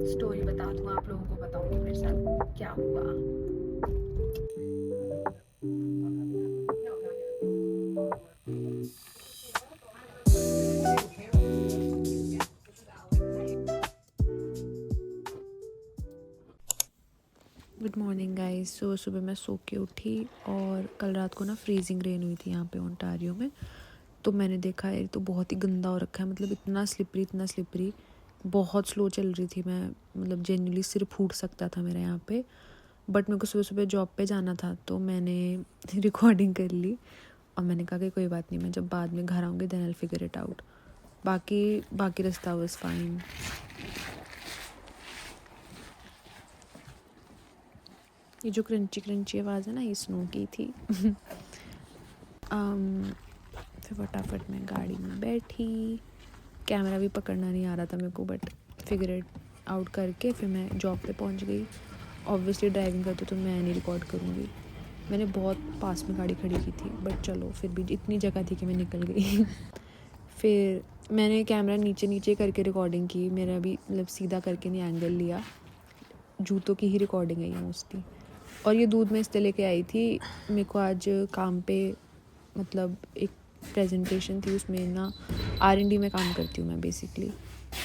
Story बता दूँ, आप लोगों को बताऊँगी मेरे साथ क्या हुआ। Good morning guys. सुबह सुबह मैं सो के उठी और कल रात को ना फ्रीजिंग रेन हुई थी यहाँ पे ओंटारियो में। तो मैंने देखा ये तो बहुत ही गंदा हो रखा है, मतलब इतना स्लिपरी, बहुत स्लो चल रही थी मैं, मतलब जेन्युइनली सिर फूट सकता था मेरा यहाँ पे। बट मेरे को सुबह सुबह जॉब पे जाना था तो मैंने रिकॉर्डिंग कर ली और मैंने कहा कि कोई बात नहीं, मैं जब बाद में घर आऊँगी then I figure it out. बाकी रास्ता वाज फाइन। ये जो क्रंची आवाज़ है ना, ये स्नो की थी। फिर फटाफट मैं गाड़ी में बैठी, कैमरा भी पकड़ना नहीं आ रहा था मेरे को, बट फिगर इट आउट करके फिर मैं जॉब पे पहुंच गई। ऑब्वियसली ड्राइविंग करते तो मैं नहीं रिकॉर्ड करूँगी, मैंने बहुत पास में गाड़ी खड़ी की थी, बट चलो फिर भी इतनी जगह थी कि मैं निकल गई। फिर मैंने कैमरा नीचे करके रिकॉर्डिंग की, मेरा भी मतलब सीधा करके नहीं एंगल लिया, जूतों की ही रिकॉर्डिंग है ये मोस्टली। और ये दूध मैं इसलिए लेके आई थी, मेरे को आज काम पे मतलब एक प्रेजेंटेशन थी, उसमें ना R&D में काम करती हूँ मैं बेसिकली,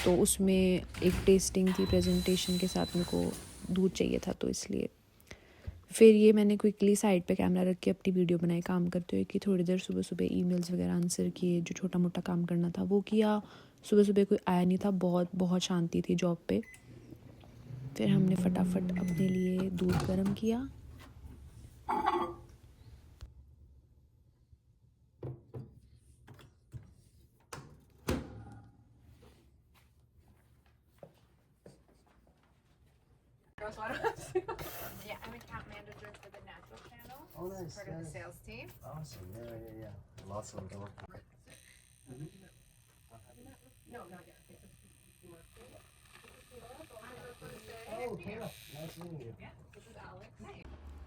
तो उसमें एक टेस्टिंग थी प्रेजेंटेशन के साथ, मेरे को दूध चाहिए था तो इसलिए। फिर ये मैंने क्विकली साइड पे कैमरा रख के अपनी वीडियो बनाई काम करते हुए, कि थोड़ी देर सुबह सुबह ईमेल्स वगैरह आंसर किए, जो छोटा मोटा काम करना था वो किया। सुबह सुबह कोई आया नहीं था, बहुत शांति थी जॉब पे। फिर हमने फटाफट अपने लिए दूध गर्म किया। Yeah, I'm account manager for the Natural Channel. Oh, nice. Part of the sales team. Awesome. Yeah. Lots of them. Oh, Kayla. Nice meeting you.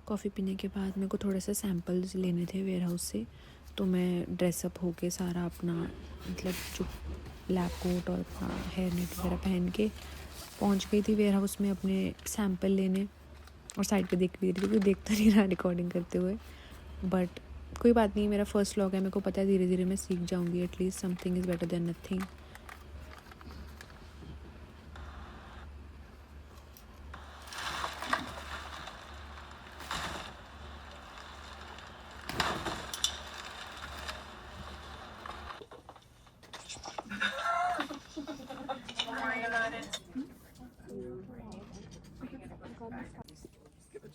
Coffee पीने के बाद मेरे को थोड़े से सैम्पल्स लेने थे वेयर हाउस से, तो मैं ड्रेसअप होके सारा अपना मतलब जो लैब कोट और अपना हेयर नेट वगैरह पहन के पहुंच गई थी वेयर हाउस में अपने सैम्पल लेने। और साइड पे देख भी रही थी, कोई देखता नहीं रहा रिकॉर्डिंग करते हुए, बट कोई बात नहीं, मेरा फर्स्ट व्लॉग है, मेरे को पता है धीरे धीरे मैं सीख जाऊँगी। At least something is better than nothing.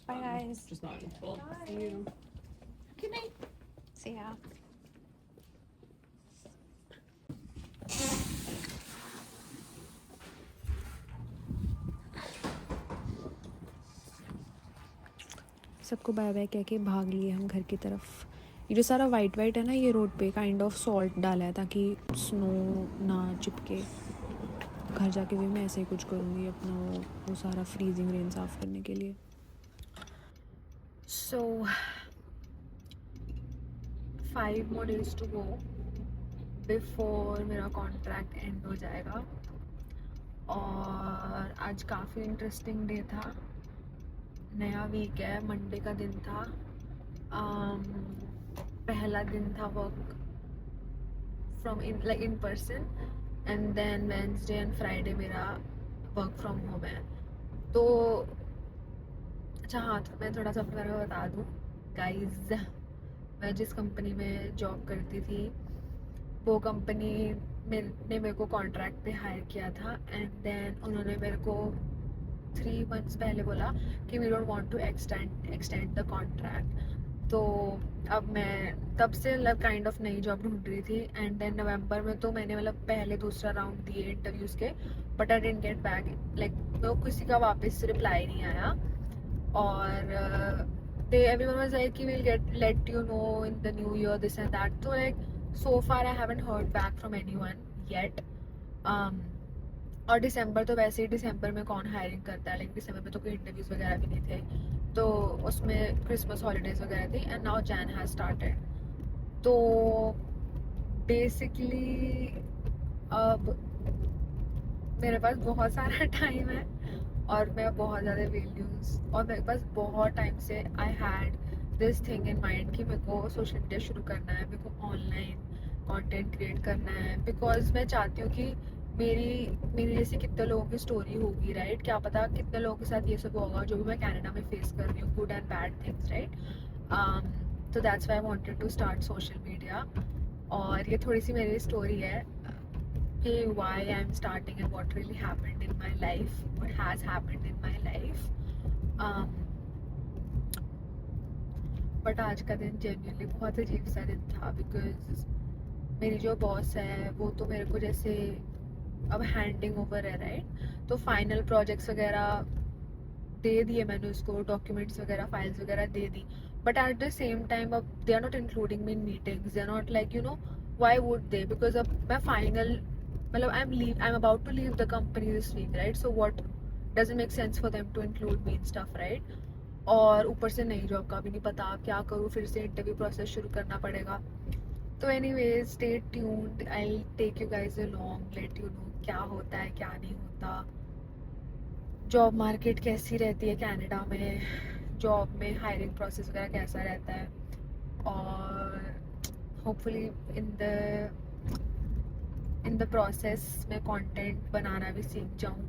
Bye guys. See you. Good night. See ya. सबको बाय बाय कह के भाग लिए हम घर की तरफ। ये जो सारा वाइट है ना, ये रोड पे काइंड ऑफ सॉल्ट डाला है ताकि स्नो ना चिपके। घर जाके भी मैं ऐसे ही कुछ करूँगी अपना वो सारा फ्रीजिंग रेन साफ़ करने के लिए। सो 5 more days to go before मेरा कॉन्ट्रैक्ट एंड हो जाएगा। और आज काफ़ी इंटरेस्टिंग डे था, नया वीक है, मंडे का दिन था। पहला दिन था work from in person, and then Wednesday and Friday मेरा वर्क फ्रॉम होम है। तो अच्छा हाँ, तो मैं थोड़ा सा अपने बारे में बता दूँ गाइज। मैं जिस कंपनी में जॉब करती थी वो कंपनी ने मेरे को कॉन्ट्रैक्ट पे हायर किया था, एंड देन उन्होंने मेरे को 3 months पहले बोला कि we don't want to extend the contract. तो अब मैं तब से मतलब काइंड ऑफ नई जॉब ढूंढ रही थी, एंड देन नवंबर में तो मैंने मतलब पहले दूसरा राउंड दिए इंटरव्यूज़ के, but I didn't get back, like तो किसी का वापस रिप्लाई नहीं आया। और they everyone was like कि we'll let you know in the new year this and that, so like so far I haven't heard back from anyone yet. और दिसंबर तो वैसे ही दिसंबर में कौन हायरिंग करता है, लाइक दिसंबर में तो कोई इंटरव्यूज वगैरह भी नहीं थे, तो उसमें क्रिसमस हॉलीडेज वगैरह थी, and now Jain has started. तो बेसिकली अब मेरे पास बहुत सारा टाइम है और मैं बहुत ज़्यादा वैल्यूज़, और मेरे पास बहुत टाइम से I had this thing in mind कि मेरे को सोशल मीडिया शुरू करना है, मेरे को ऑनलाइन कंटेंट क्रिएट करना है, बिकॉज मैं चाहती हूँ कि मेरी जैसे कितने लोगों की स्टोरी होगी, राइट? क्या पता कितने लोगों के साथ ये सब होगा जो भी मैं कनाडा में फेस कर रही हूँ, good and bad things, right? तो that's why I wanted to start social media. और ये थोड़ी सी मेरी स्टोरी है कि why I'm starting and what really happened in my life, what has happened in my life. But आज का दिन जेन्युइनली बहुत अजीब सा दिन था, बिकॉज मेरी जो बॉस है वो तो मेरे को जैसे अब हैंडिंग ओवर है, राइट? तो फाइनल प्रोजेक्ट्स वगैरह दे दिए मैंने उसको, डॉक्यूमेंट्स वगैरह, फाइल्स वगैरह दे दी, but at the same time अब they are not including me in meetings, they are not like you know why would they, because अब मैं फाइनल मतलब I am about to leave the company this week, right? So what doesn't make sense for them to include me in stuff, right? और ऊपर से नई job का भी नहीं पता क्या करूँ, फिर से इंटरव्यू प्रोसेस शुरू करना पड़ेगा। तो anyways stay tuned, I take you guys along, let you know क्या होता है क्या नहीं होता, जॉब मार्केट कैसी रहती है कनाडा में, जॉब में हायरिंग प्रोसेस वगैरह कैसा रहता है, और होपफुली इन द प्रोसेस में कंटेंट बनाना भी सीख जाऊँ,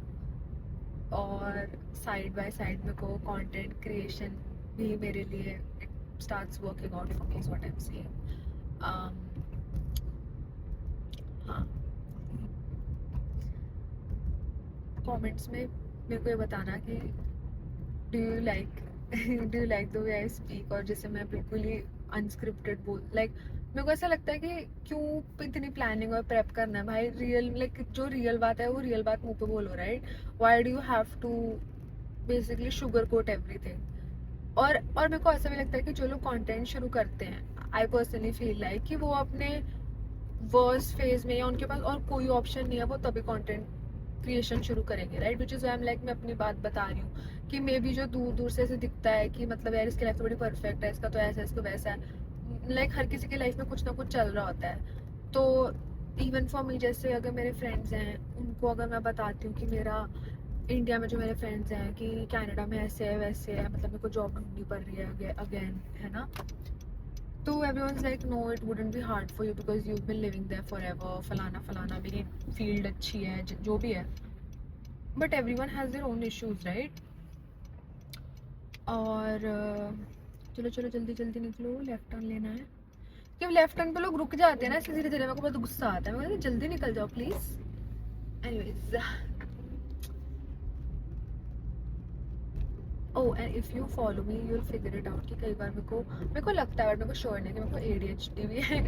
और साइड बाय साइड में को कंटेंट क्रिएशन भी मेरे लिए it starts working out for me, is what I am saying. हाँ, कमेंट्स में मेरे को ये बताना कि do you like the way I speak, और जैसे मैं बिल्कुल ही अनस्क्रिप्टेड बोल, लाइक मेरे को ऐसा लगता है कि क्यों इतनी प्लानिंग और प्रेप करना है भाई, रियल लाइक जो रियल बात है वो रियल बात मुंह पे बोलो, right? Why do you have to basically sugar coat everything? और मेरे को ऐसा भी लगता है कि जो लोग कंटेंट शुरू करते हैं, आई पर्सनली फील लाइक कि वो अपने वर्स्ट फेज में या उनके पास और कोई ऑप्शन नहीं है, वो तभी कंटेंट क्रिएशन शुरू करेंगे, right? Which is I am like मैं अपनी बात बता रही हूँ कि मे बी जो दूर दूर से ऐसे दिखता है कि मतलब यार इसकी लाइफ तो बड़ी परफेक्ट है, इसका तो ऐसा है, इसको वैसा है, लाइक हर किसी की लाइफ में कुछ ना कुछ चल रहा होता है। तो इवन फॉर मी, जैसे अगर मेरे फ्रेंड्स हैं उनको अगर मैं बताती हूँ कि मेरा इंडिया में जो मेरे फ्रेंड्स हैं कि कनाडा में ऐसे है वैसे है, मतलब मेरे को जॉब ढूंढनी पड़ रही है अगेन, है ना? तो everyone's like no, it wouldn't be hard for you because you've been living there forever, फलाना फलाना, मेरी फील्ड अच्छी है, जो भी है, but everyone has their own issues, right? और चलो चलो जल्दी जल्दी निकलो, लेफ्ट टर्न लेना है। कि लेफ्ट टर्न पे लोग रुक जाते हैं ना धीरे धीरे, मेरे को बहुत गुस्सा आता है, मैं कहती जल्दी निकल जाओ please. Anyways, oh and if you follow me you will figure it out कि कई बार मेरे को लगता है, बट मेरे को श्योर नहीं कि मेरे को ADHD भी है,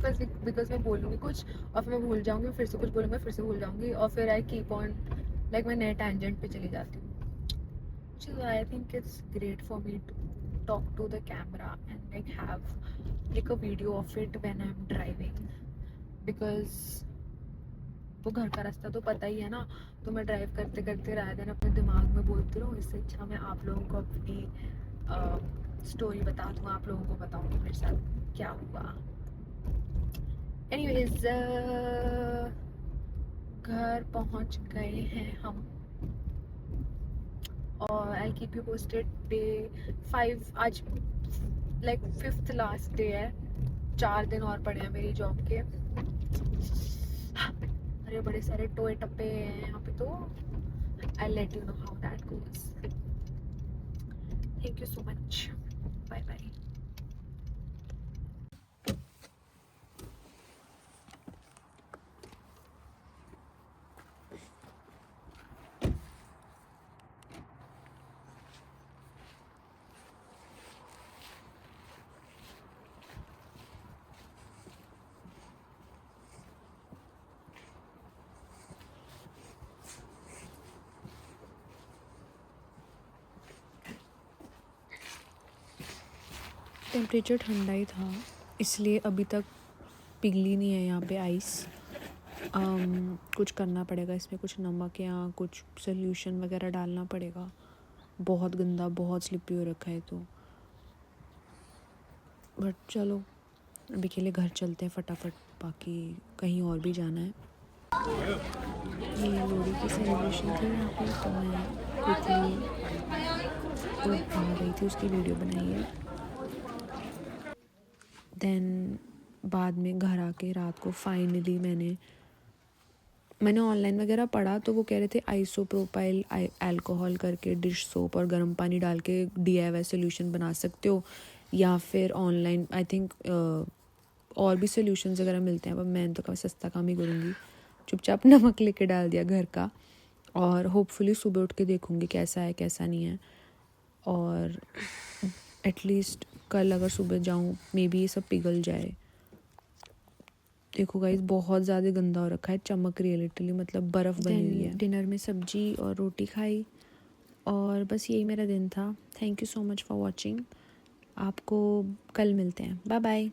बिकॉज मैं बोलूँगी कुछ और फिर मैं भूल जाऊँगी, फिर से कुछ बोलूँगी फिर से भूल जाऊँगी, और फिर आई कीप ऑन लाइक मैं नए टेंजेंट पे चली जाती हूँ। So I think it's great for me to talk to the camera and like have like a video of it when I'm driving, because वो घर का रास्ता तो पता ही है ना, तो मैं ड्राइव करते करते रात दिन अपने दिमाग में बोलती रहूँ, इससे अच्छा मैं आप लोगों को अपनी स्टोरी बता दूँ, आप लोगों को बताऊँ कि मेरे साथ क्या हुआ। एनीवेज, घर पहुँच गए हैं हम, और I keep you posted. Day 5 आज लाइक 5th लास्ट डे है, 4 दिन और पड़े हैं मेरी जॉब के। अरे बड़े सारे टोए टप्पे हैं यहाँ पे, तो I let you know how that goes. Thank you so much, bye bye. Temperature ठंडा ही था, इसलिए अभी तक पिघली नहीं है यहाँ पे आइस। कुछ करना पड़ेगा इसमें, कुछ नमक या कुछ सोल्यूशन वगैरह डालना पड़ेगा। बहुत गंदा, बहुत स्लिपी हो रखा है तो, बट चलो अभी के लिए घर चलते हैं फटाफट, बाकी कहीं और भी जाना है। ये लोहड़ी की सेलिब्रेशन थी यहाँ पे, तो मैं क्विकली कोई आ रही थी उसकी वीडियो बनाई है। देन बाद में घर आके रात को फाइनली मैंने ऑनलाइन वगैरह पढ़ा तो वो कह रहे थे आइसोप्रोपाइल अल्कोहल करके डिश सोप और गर्म पानी डाल के DIY सोल्यूशन बना सकते हो, या फिर ऑनलाइन आई थिंक और भी सोल्यूशंस वगैरह मिलते हैं। पर मैं तो कभी सस्ता काम ही करूँगी, चुपचाप नमक लेके डाल दिया घर का, और होपफुली सुबह उठ के देखूँगी कैसा है कैसा नहीं है। और एटलीस्ट कल अगर सुबह जाऊँ मे बी ये सब पिघल जाए। देखो गाइस बहुत ज़्यादा गंदा हो रखा है, चमक रही है लिटरली, मतलब बर्फ़ बनी हुई है। डिनर में सब्जी और रोटी खाई और बस यही मेरा दिन था। Thank you so much for watching. आपको कल मिलते हैं, बाय बाय।